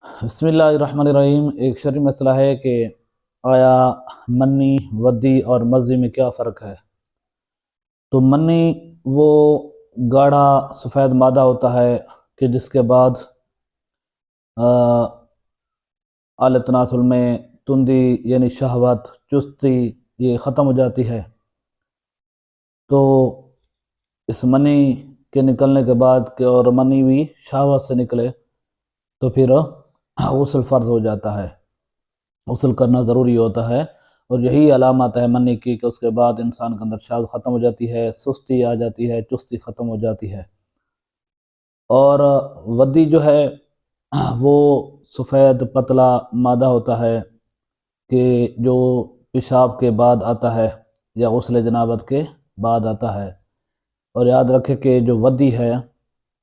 بسم اللہ الرحمن الرحیم۔ ایک شرعی مسئلہ ہے کہ آیا منی، ودی اور مزی میں کیا فرق ہے؟ تو منی وہ گاڑھا سفید مادہ ہوتا ہے کہ جس کے بعد اعلی تناسل میں تندی یعنی شہوت، چستی یہ ختم ہو جاتی ہے۔ تو اس منی کے نکلنے کے بعد کہ اور منی بھی شہوت سے نکلے تو پھر غسل فرض ہو جاتا ہے، غسل کرنا ضروری ہوتا ہے۔ اور یہی علامت ہے منی کی کہ اس کے بعد انسان کے اندر شہوت ختم ہو جاتی ہے، سستی آ جاتی ہے، چستی ختم ہو جاتی ہے۔ اور ودی جو ہے وہ سفید پتلا مادہ ہوتا ہے کہ جو پیشاب کے بعد آتا ہے یا غسل جنابت کے بعد آتا ہے۔ اور یاد رکھے کہ جو ودی ہے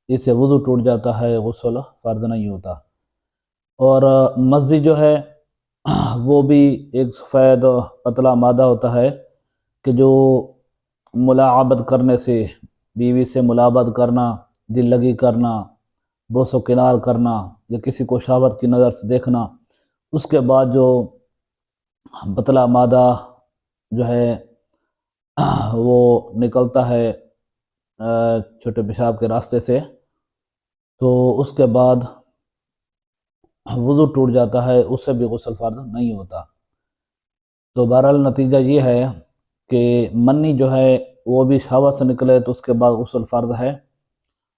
اس سے وضو ٹوٹ جاتا ہے، غسل فرض نہیں ہوتا۔ اور مزی جو ہے وہ بھی ایک سفید پتلا مادہ ہوتا ہے کہ جو ملاعبت کرنے سے، بیوی سے ملاعبت کرنا، دل لگی کرنا، بوس و کنار کرنا یا کسی کو شہوت کی نظر سے دیکھنا، اس کے بعد جو پتلا مادہ جو ہے وہ نکلتا ہے چھوٹے پیشاب کے راستے سے، تو اس کے بعد وضو ٹوٹ جاتا ہے، اس سے بھی غسل فرض نہیں ہوتا۔ تو بہرحال نتیجہ یہ ہے کہ منی جو ہے وہ بھی شہوت سے نکلے تو اس کے بعد غسل فرض ہے،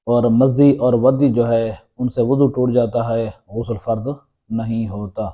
اور مزی اور ودی جو ہے ان سے وضو ٹوٹ جاتا ہے، غسل فرض نہیں ہوتا۔